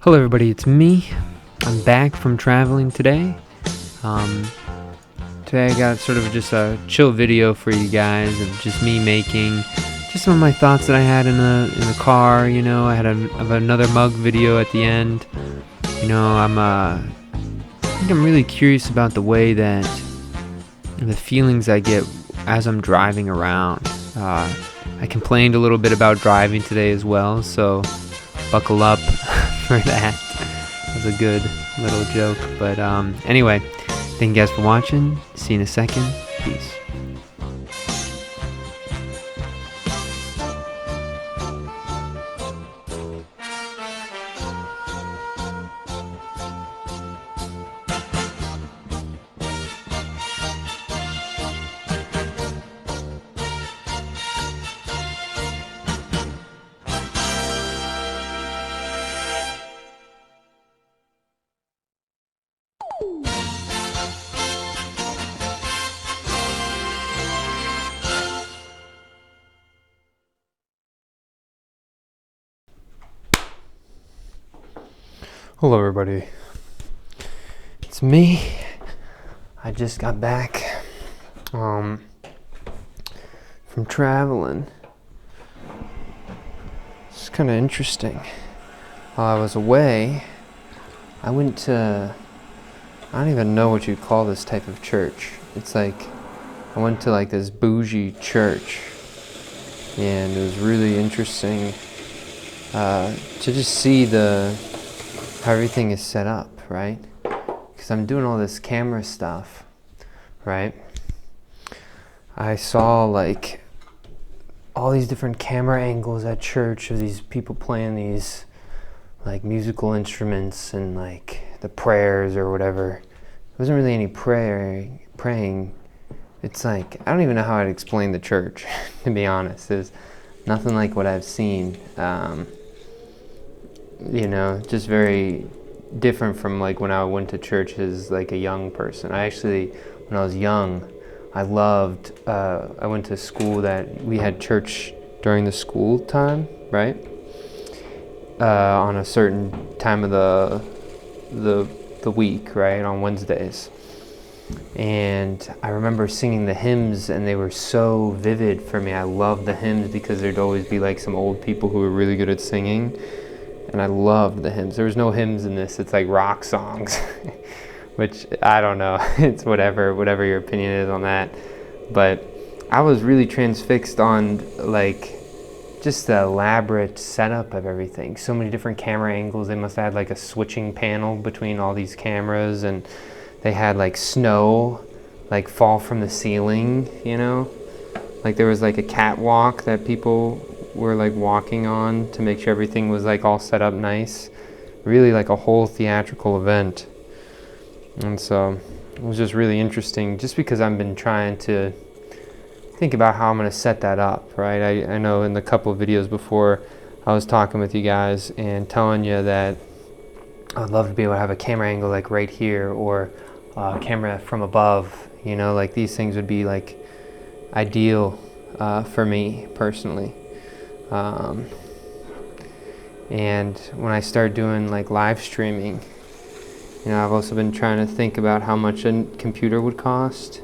Hello everybody, it's me. I'm back from traveling today. Today I got sort of just a chill video for you guys of just me making just some of my thoughts that I had in the car. I had another mug video at the end. I think I'm really curious about the way that the feelings I get as I'm driving around. I complained a little bit about driving today as well, so buckle up for that. That was a good little joke. But anyway, thank you guys for watching. See you in a second. Peace. Hello everybody, it's me. I just got back from traveling. It's kind of interesting. While I was away, I went to, I don't even know what you'd call this type of church. It's like, I went to like this bougie church, and it was really interesting to just see how everything is set up, right? Because I'm doing all this camera stuff, right? I saw like all these different camera angles at church of these people playing these like musical instruments and like the prayers or whatever. There wasn't really any praying. It's like, I don't even know how I'd explain the church, to be honest. There's nothing like what I've seen. Just very different from like when I went to church as like a young person. I actually, when I was young, I went to school that we had church during the school time, right? On a certain time of the week, right? On Wednesdays. And I remember singing the hymns, and they were so vivid for me. I loved the hymns because there'd always be like some old people who were really good at singing. And I loved the hymns. There was no hymns in this. It's like rock songs, which I don't know. It's whatever your opinion is on that. But I was really transfixed on like just the elaborate setup of everything. So many different camera angles. They must have had like a switching panel between all these cameras, and they had like snow like fall from the ceiling, Like there was like a catwalk that people were like walking on to make sure everything was like all set up nice. Really like a whole theatrical event. And so it was just really interesting, just because I've been trying to think about how I'm going to set that up, right? I know in the couple of videos before, I was talking with you guys and telling you that I'd love to be able to have a camera angle like right here, or camera from above, like these things would be like ideal for me personally. And when I start doing like live streaming, I've also been trying to think about how much a computer would cost,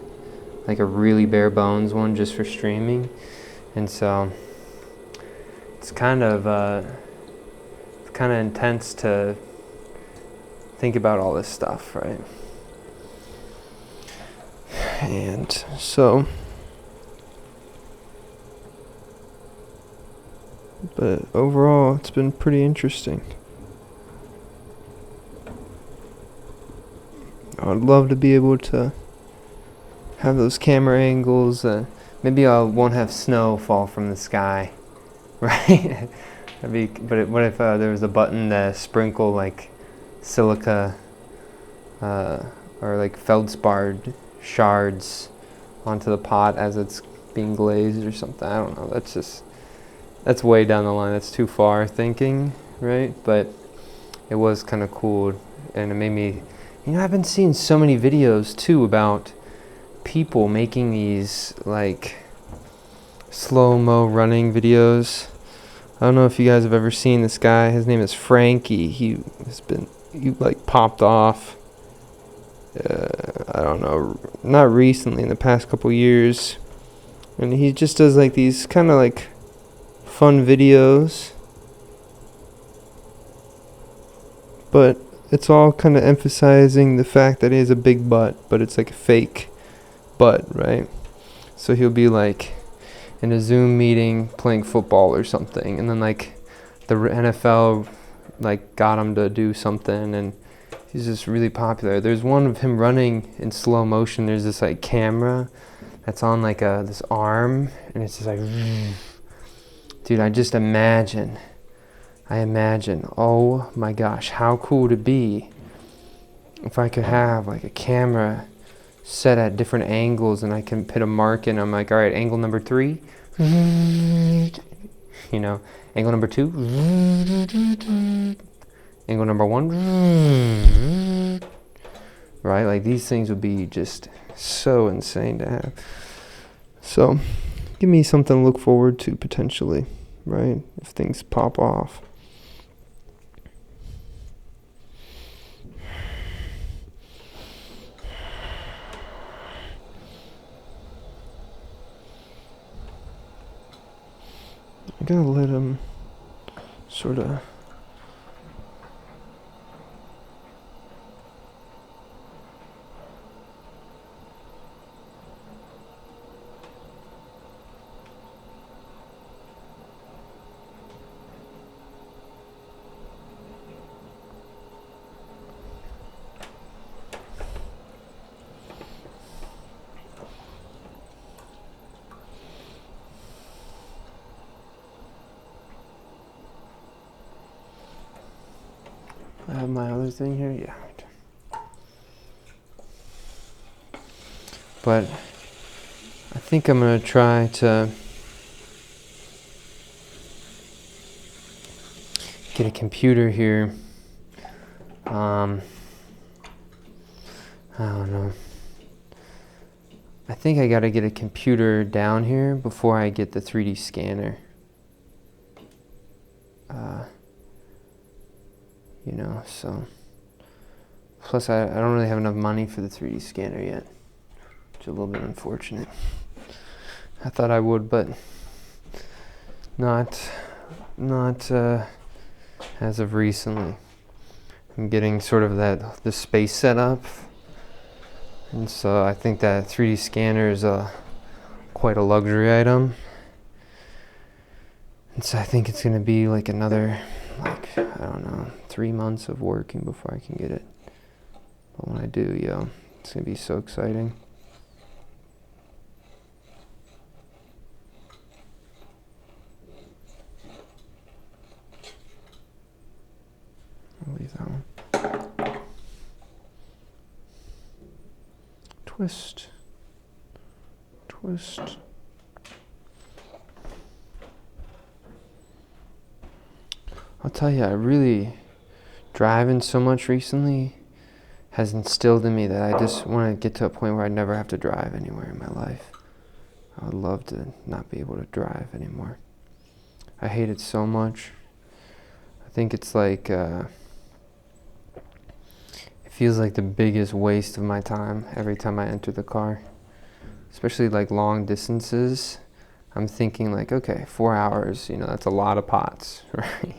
like a really bare bones one just for streaming. And so it's kind of intense to think about all this stuff, right? And so, but overall, it's been pretty interesting. I'd love to be able to have those camera angles. Maybe I won't have snow fall from the sky, right? What if there was a button to sprinkle like silica or like feldspar shards onto the pot as it's being glazed or something? I don't know. That's way down the line. That's too far thinking, right? But it was kind of cool, and it made me, I've been seeing so many videos too about people making these like slow-mo running videos I don't know if you guys have ever seen this guy. His name is Frankie. He like popped off. I don't know, not recently, in the past couple years. And he just does like these kind of like fun videos. But it's all kind of emphasizing the fact that he has a big butt, but it's like a fake butt, right? So he'll be like in a Zoom meeting playing football or something, and then like the NFL like got him to do something, and he's just really popular. There's one of him running in slow motion. There's this like camera that's on like this arm, and it's just like, dude, I imagine, oh my gosh, how cool would it be if I could have like a camera set at different angles, and I can put a mark in. I'm like, all right, angle number 3, you know, angle number 2, angle number 1, right? Like these things would be just so insane to have. So give me something to look forward to potentially, right? If things pop off. I gotta let him sort of I have my other thing here, yeah. But I think I'm gonna try to get a computer here. I don't know. I think I gotta get a computer down here before I get the 3D scanner. You know, so. Plus, I don't really have enough money for the 3D scanner yet, which is a little bit unfortunate. I thought I would, but not as of recently. I'm getting sort of the space set up, and so I think that 3D scanner is quite a luxury item. And so I think it's gonna be like another, like, I don't know, 3 months of working before I can get it. But when I do, it's gonna be so exciting. I'll leave that one. Twist. I'll tell you, driving so much recently has instilled in me that I just want to get to a point where I never have to drive anywhere in my life. I would love to not be able to drive anymore. I hate it so much. I think it's like, it feels like the biggest waste of my time every time I enter the car. Especially like long distances. I'm thinking like, okay, 4 hours, that's a lot of pots, right?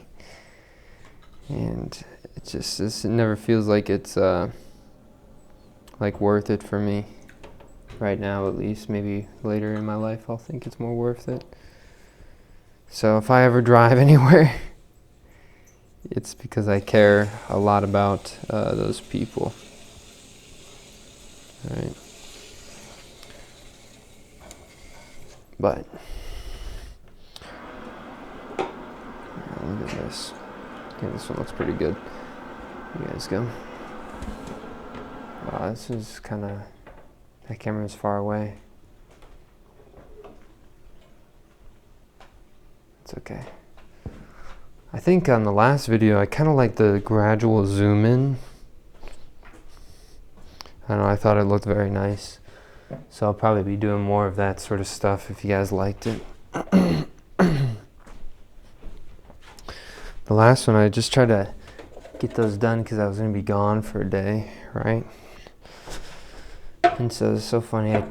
And it never feels like it's like worth it for me right now, at least. Maybe later in my life I'll think it's more worth it. So if I ever drive anywhere, it's because I care a lot about those people. All right. But look at this. Okay, this one looks pretty good. You guys go. Wow, this is kind of, that camera's far away. It's okay. I think on the last video, I kind of like the gradual zoom in. I don't know, I thought it looked very nice. So I'll probably be doing more of that sort of stuff if you guys liked it. The last one, I just tried to get those done because I was going to be gone for a day, right? And so it's so funny, I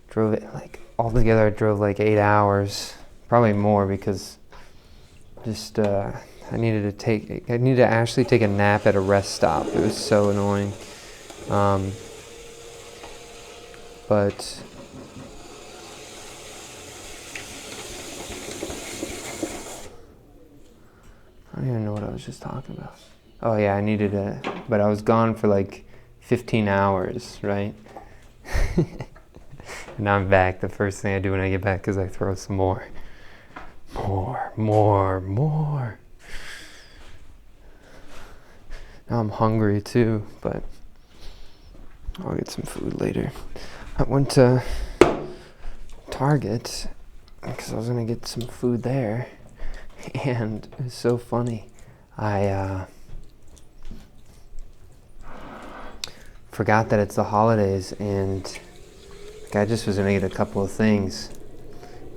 drove it like, altogether I drove like 8 hours, probably more, because just, I needed to actually take a nap at a rest stop. It was so annoying. But I don't even know what I was just talking about. Oh yeah, but I was gone for like 15 hours, right? And now I'm back. The first thing I do when I get back is I throw some more. More. Now I'm hungry too, but I'll get some food later. I went to Target because I was gonna get some food there, and it's so funny. I forgot that it's the holidays, and I just was gonna get a couple of things.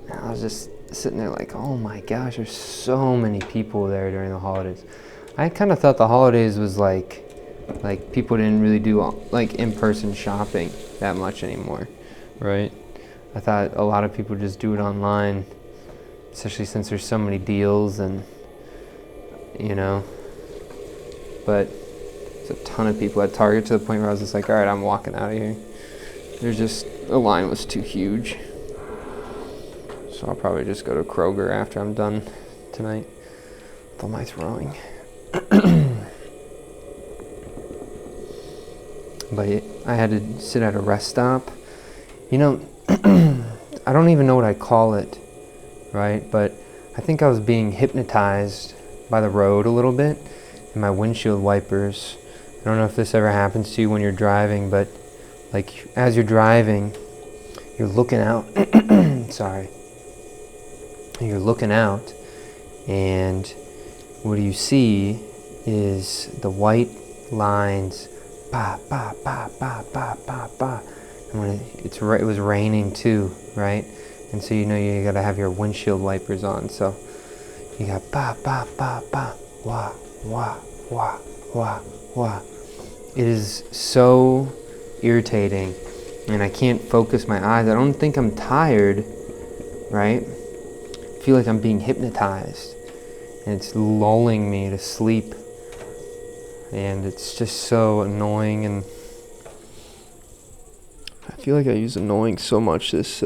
And I was just sitting there like, oh my gosh, there's so many people there during the holidays. I kind of thought the holidays was like people didn't really do like in-person shopping that much anymore, right? I thought a lot of people just do it online, especially since there's so many deals and, you know, but there's a ton of people at Target to the point where I was just like, all right, I'm walking out of here. The line was too huge. So I'll probably just go to Kroger after I'm done tonight with all my throwing. But I had to sit at a rest stop. You know, I don't even know what I call it, right? But I think I was being hypnotized by the road a little bit and my windshield wipers. I don't know if this ever happens to you when you're driving, but like as you're driving, you're looking out. Sorry. You're looking out, and what you see is the white lines, ba ba ba ba ba ba ba. And when it was raining too, right? And so you know you gotta have your windshield wipers on. So you got ba ba ba ba, wah wah wah wah wah. It is so irritating, and I can't focus my eyes. I don't think I'm tired, right? I feel like I'm being hypnotized, and it's lulling me to sleep, and it's just so annoying. And I feel like I use annoying so much this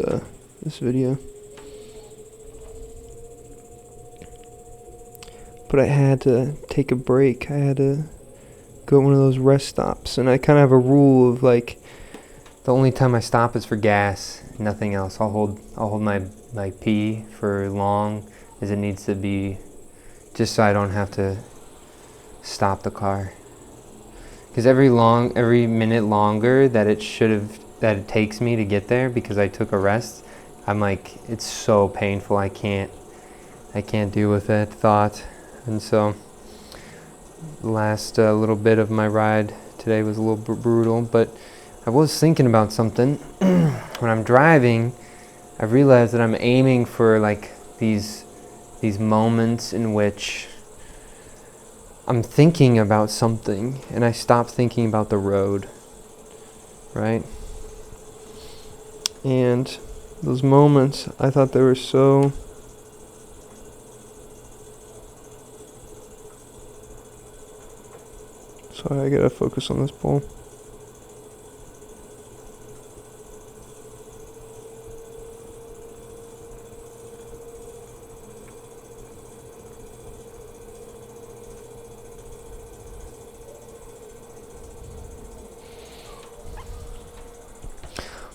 video, but I had to take a break. I had to go to one of those rest stops, and I kind of have a rule of like, the only time I stop is for gas, nothing else. I'll hold my pee for long as it needs to be, just so I don't have to stop the car. Because every minute longer that it takes me to get there because I took a rest, I'm like, it's so painful. I can't deal with that thought. And so the last little bit of my ride today was a little brutal, but I was thinking about something. When I'm driving, I realized that I'm aiming for like these moments in which I'm thinking about something and I stop thinking about the road, right? And those moments, I thought they were so sorry, I gotta focus on this pole.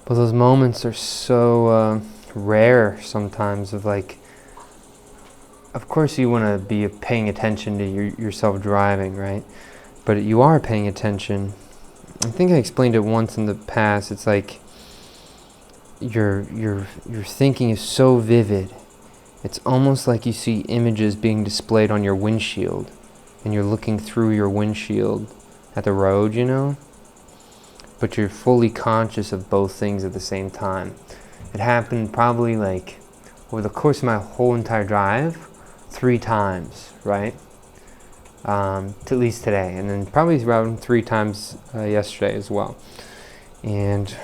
But those moments are so rare sometimes of like, of course you want to be paying attention to yourself driving, right? But you are paying attention. I think I explained it once in the past. It's like your thinking is so vivid. It's almost like you see images being displayed on your windshield and you're looking through your windshield at the road, you know? But you're fully conscious of both things at the same time. It happened probably like over the course of my whole entire drive 3 times, right? at least today, and then probably around 3 times yesterday as well. And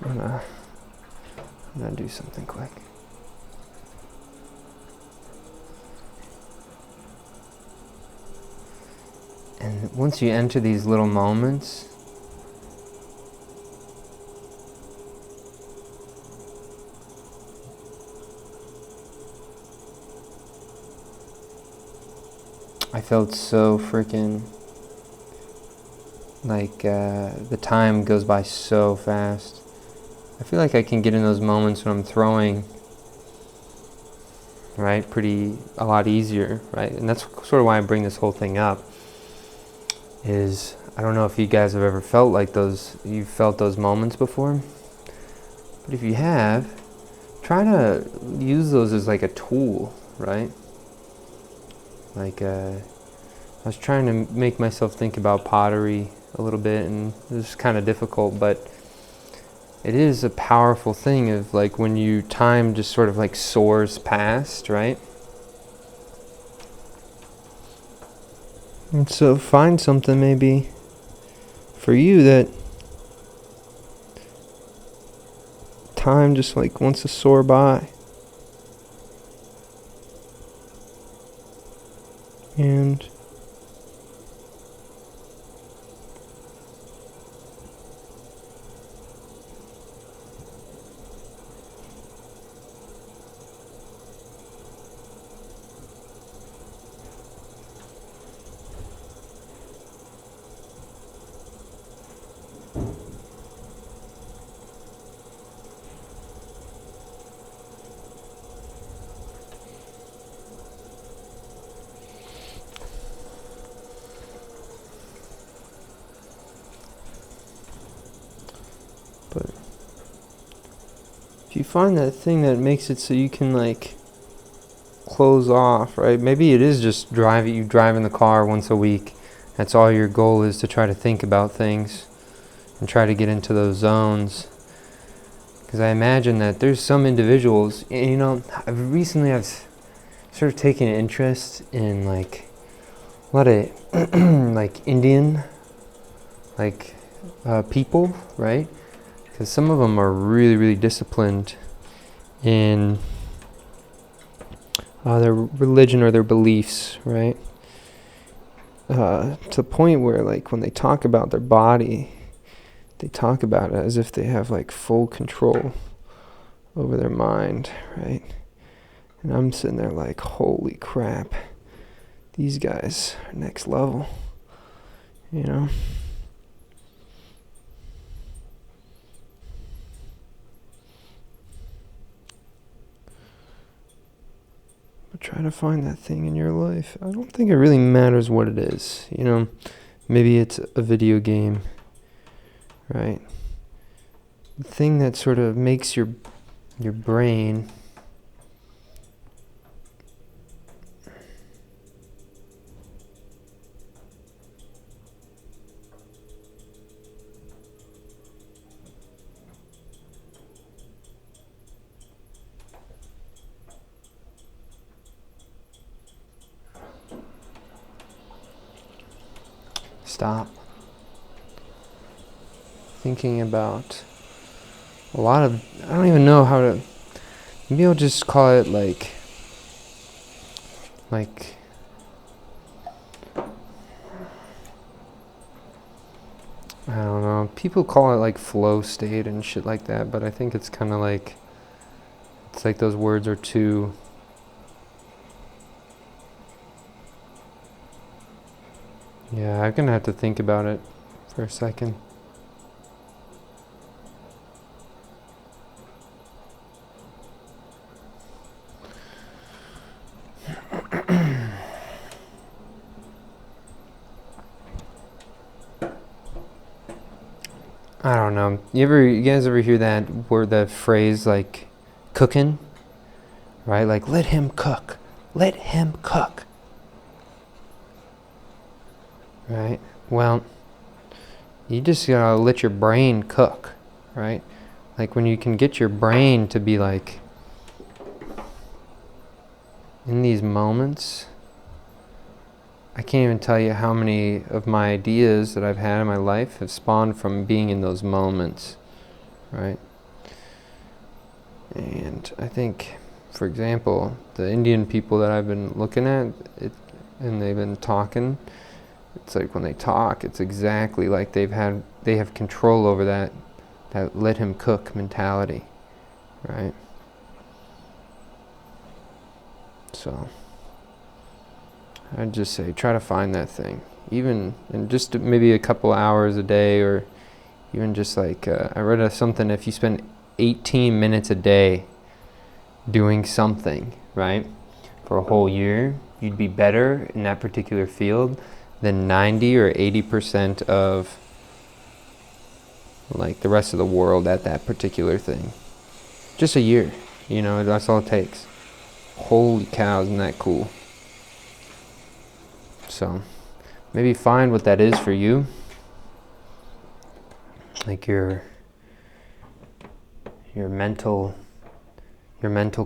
I'm gonna do something quick. And once you enter these little moments, I felt so freaking like the time goes by so fast. I feel like I can get in those moments when I'm throwing, right, a lot easier, right? And that's sort of why I bring this whole thing up, is I don't know if you guys have ever felt like you've felt those moments before, but if you have, try to use those as like a tool, right? Like I was trying to make myself think about pottery a little bit, and it was kind of difficult, but it is a powerful thing of like when time just sort of like soars past, right? And so find something maybe for you that time just like wants to soar by. And but if you find that thing that makes it so you can like close off, right? Maybe it is just you drive in the car once a week. That's all your goal is, to try to think about things and try to get into those zones. Because I imagine that there's some individuals, I've sort of taken an interest in like a lot of like Indian like people, right? Because some of them are really, really disciplined in their religion or their beliefs, right? To the point where like when they talk about their body, they talk about it as if they have like full control over their mind, right? And I'm sitting there like, holy crap, these guys are next level, you know? But try to find that thing in your life. I don't think it really matters what it is, Maybe it's a video game, right? The thing that sort of makes your brain stop thinking about a lot of, I don't even know how to, maybe I'll just call it like I don't know, people call it like flow state and shit like that, but I think it's kind of like, it's like those words are too, yeah, I'm gonna have to think about it for a second. I don't know. You guys ever hear that word, that phrase like cooking? Right? Like, let him cook. Let him cook. Right? Well, you just gotta let your brain cook, right? Like when you can get your brain to be like, in these moments, I can't even tell you how many of my ideas that I've had in my life have spawned from being in those moments, right? And I think, for example, the Indian people that I've been looking at, and they've been talking, it's like when they talk, it's exactly like they have control over that let him cook mentality, right? So I'd just say try to find that thing, even in just maybe a couple hours a day, or even just like I read something, if you spend 18 minutes a day doing something, right, for a whole year, you'd be better in that particular field than 90 or 80% of like the rest of the world at that particular thing. Just a year, that's all it takes. Holy cow, isn't that cool? So maybe find what that is for you, like your mental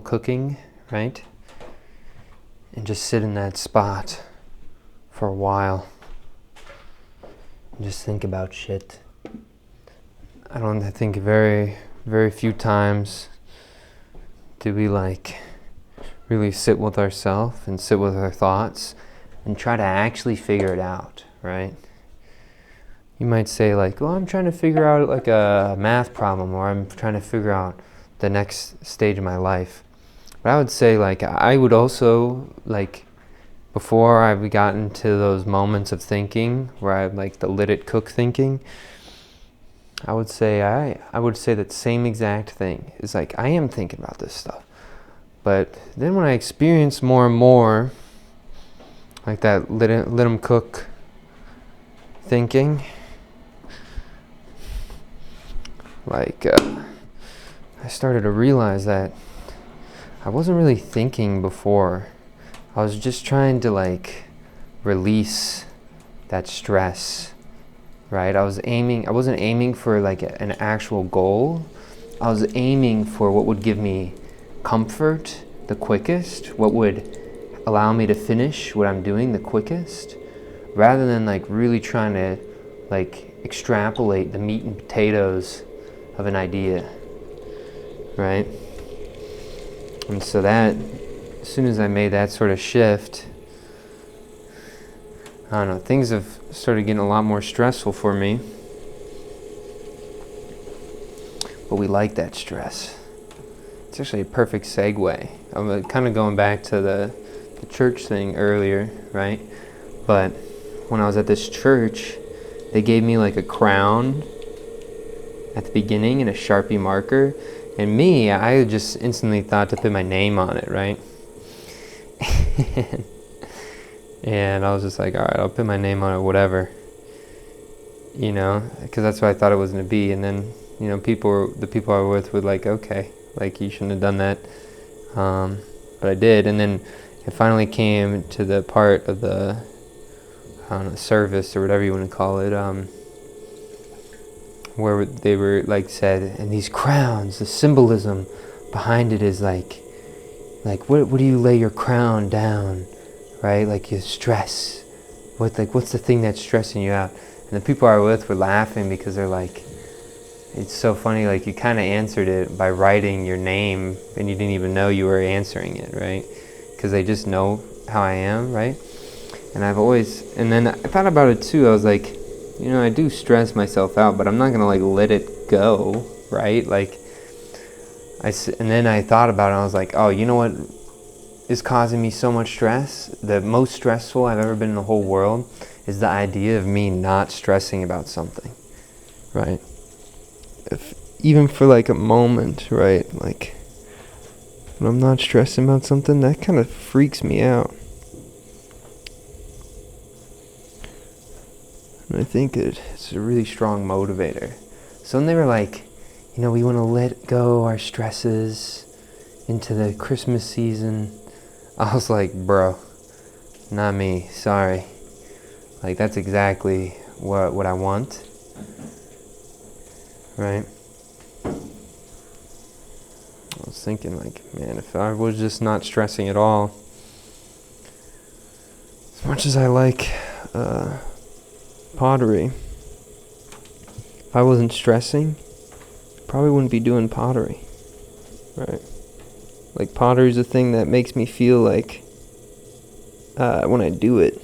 cooking, right? And just sit in that spot for a while and just think about shit. I think very, very few times do we like really sit with ourselves and sit with our thoughts and try to actually figure it out, right? You might say like, well, I'm trying to figure out like a math problem, or I'm trying to figure out the next stage of my life. But I would say like, I would also like, before I've gotten to those moments of thinking where I have like the let it cook thinking, I would say that same exact thing. Is like, I am thinking about this stuff. But then when I experience more and more like that let them cook thinking, like I started to realize that I wasn't really thinking before. I was just trying to like release that stress, right? I wasn't aiming for like an actual goal. I was aiming for what would give me comfort the quickest, what would allow me to finish what I'm doing the quickest, rather than like really trying to like extrapolate the meat and potatoes of an idea, right? And so that, as soon as I made that sort of shift, I don't know, things have started getting a lot more stressful for me. But we like that stress. It's actually a perfect segue. I'm kind of going back to the church thing earlier, right? But when I was at this church, they gave me like a crown at the beginning and a Sharpie marker. And me, I just instantly thought to put my name on it, right? And I was just like, all right, I'll put my name on it, whatever. Because that's what I thought it was going to be. And then, the people I were with were like, okay, like you shouldn't have done that. But I did. And then it finally came to the part of the, service or whatever you want to call it, where they were like said, and these crowns, the symbolism behind it is like what do you lay your crown down, right? Like your stress. What's the thing that's stressing you out? And the people I were with were laughing because they're like, it's so funny, like you kind of answered it by writing your name and you didn't even know you were answering it, right? Because they just know how I am, right? And then I thought about it too. I was like, I do stress myself out, but I'm not gonna like let it go, right? Like, and then I thought about it and I was like, oh, you know what is causing me so much stress? The most stressful I've ever been in the whole world is the idea of me not stressing about something, right? Even for like a moment, right? Like, when I'm not stressing about something, that kind of freaks me out. And I think it's a really strong motivator. So when they were like, we want to let go our stresses into the Christmas season, I was like, bro, not me, sorry. Like, that's exactly what I want, right? I was thinking like, man, if I was just not stressing at all, much as I like pottery, if I wasn't stressing, probably wouldn't be doing pottery, right? Like, pottery is a thing that makes me feel like, when I do it,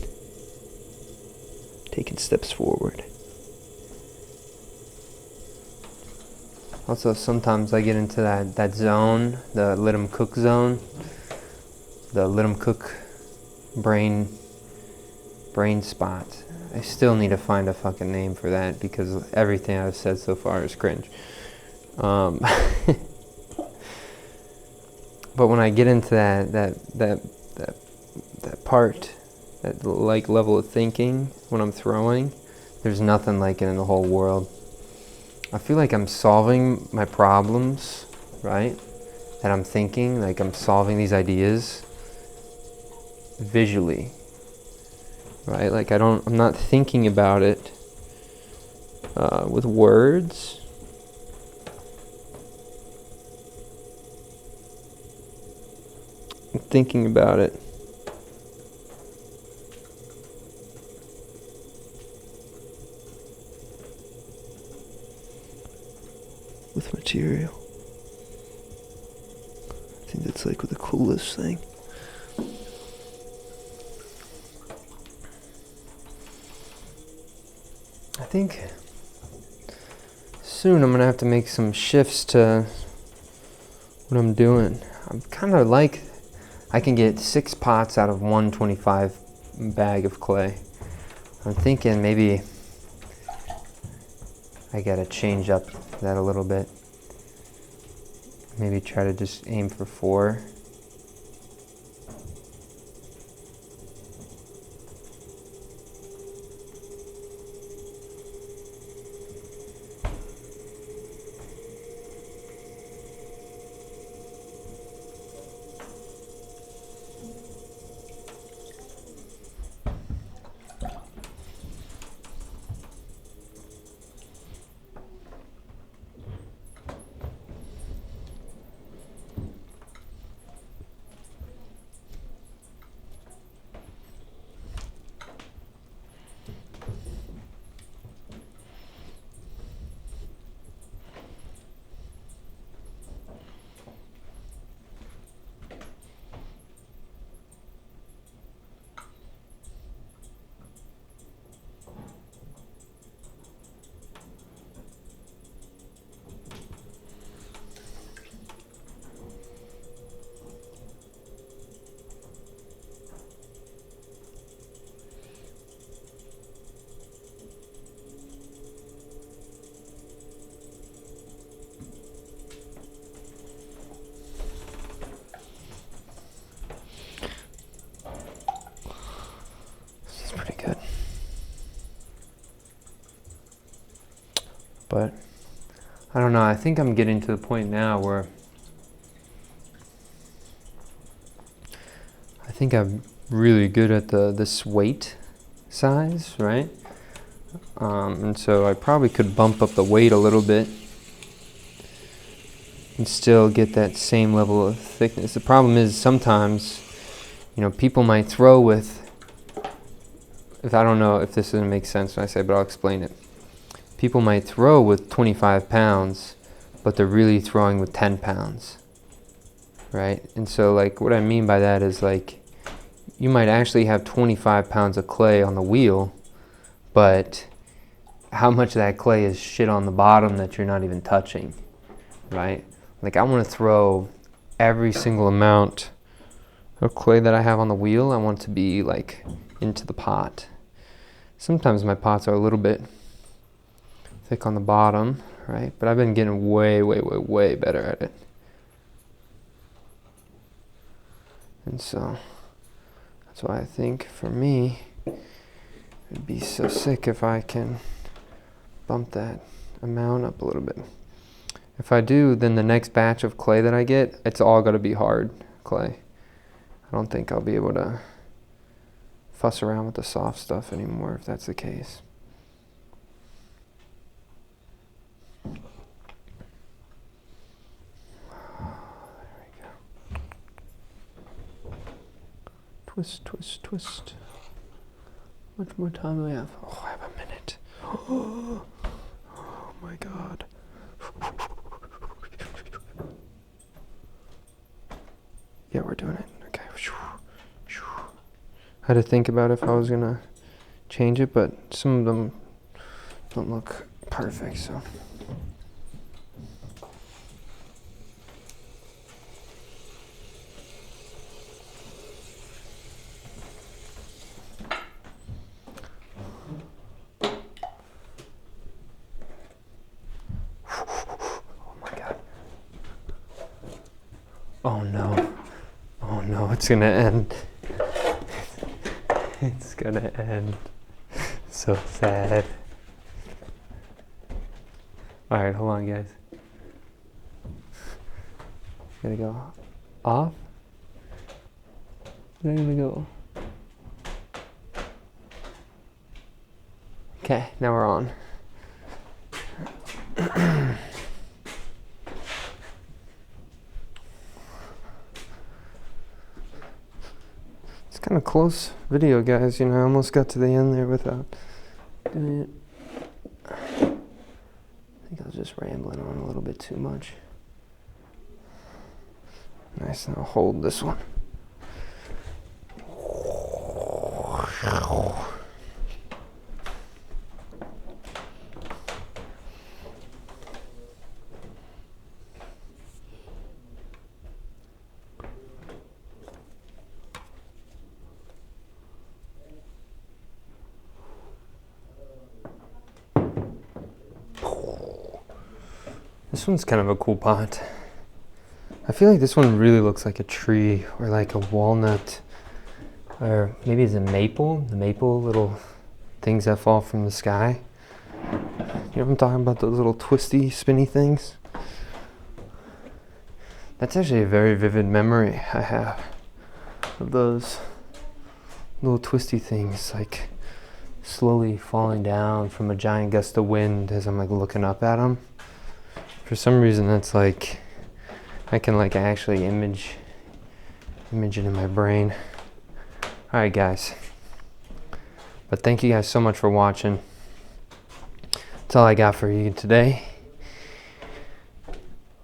taking steps forward. Also, sometimes I get into that zone, the let 'em cook zone, the let 'em cook brain spot. I still need to find a fucking name for that because everything I've said so far is cringe. But when I get into that part, that like level of thinking when I'm throwing, there's nothing like it in the whole world. I feel like I'm solving my problems, right? That I'm thinking, like I'm solving these ideas visually, right? Like I'm not thinking about it with words. I'm thinking about it with material. I think that's like the coolest thing. I think soon I'm gonna have to make some shifts to what I'm doing. I'm kind of like, I can get 6 pots out of 125 bag of clay. I'm thinking maybe I gotta change up that a little bit. Maybe try to just aim for 4. But I don't know, I think I'm getting to the point now where I think I'm really good at this weight size, right? And so I probably could bump up the weight a little bit and still get that same level of thickness. The problem is sometimes, people might throw with, if I don't know if this doesn't make sense when I say, but I'll explain it. People might throw with 25 pounds, but they're really throwing with 10 pounds, right? And so like what I mean by that is like you might actually have 25 pounds of clay on the wheel, but how much of that clay is shit on the bottom that you're not even touching, right? Like I want to throw every single amount of clay that I have on the wheel, I want to be like into the pot. Sometimes my pots are a little bit thick on the bottom, right? But I've been getting way, way, way, way better at it. And so that's why I think for me, it'd be so sick if I can bump that amount up a little bit. If I do, then the next batch of clay that I get, it's all got to be hard clay. I don't think I'll be able to fuss around with the soft stuff anymore if that's the case. Twist, twist, twist. much more time do we have? Oh, I have a minute. Oh my God. Yeah, we're doing it. Okay. I had to think about if I was gonna change it, but some of them don't look perfect, so. Oh no. Oh no, it's gonna end. It's gonna end. So sad. Alright, hold on guys. Gotta go off. Then gonna go. Okay, now we're on. Kind of close video, guys. You know, I almost got to the end there without doing it. I think I was just rambling on a little bit too much. Nice, now hold this one. This one's kind of a cool pot. I feel like this one really looks like a tree or like a walnut, or maybe it's a maple, the maple little things that fall from the sky. You know what I'm talking about, those little twisty, spinny things? That's actually a very vivid memory I have of those little twisty things, like slowly falling down from a giant gust of wind as I'm like looking up at them. For some reason, that's like, I can like actually image it in my brain. All right, guys. But thank you guys so much for watching. That's all I got for you today.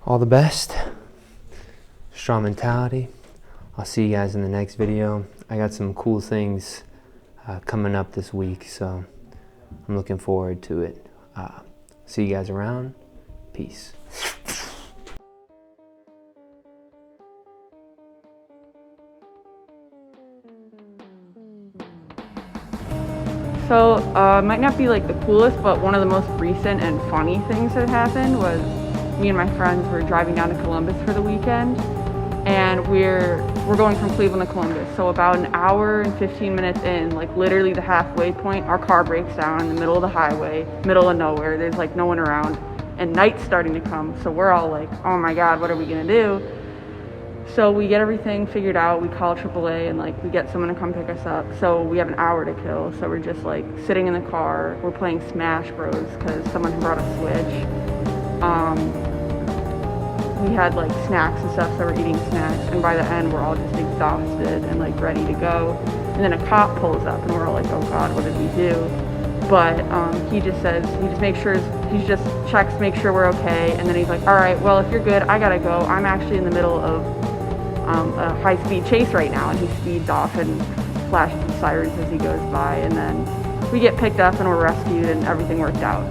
All the best. Strong mentality. I'll see you guys in the next video. I got some cool things coming up this week, so I'm looking forward to it. See you guys around. Peace. So, it might not be like the coolest, but one of the most recent and funny things that happened was me and my friends were driving down to Columbus for the weekend, and we're going from Cleveland to Columbus. So about an hour and 15 minutes in, like literally the halfway point, our car breaks down in the middle of the highway, middle of nowhere. There's like no one around. And night's starting to come, so we're all like, oh my God, what are we gonna do? So we get everything figured out, we call AAA and like we get someone to come pick us up. So we have an hour to kill, so we're just like sitting in the car, we're playing Smash Bros because someone brought a Switch. We had like snacks and stuff, so we're eating snacks, and by the end we're all just exhausted and like ready to go. And then a cop pulls up and we're all like, oh God, what did we do? But he just checks, make sure we're okay, and then he's like, all right, well, if you're good, I gotta go. I'm actually in the middle of a high-speed chase right now, and he speeds off and flashes the sirens as he goes by, and then we get picked up and we're rescued and everything worked out.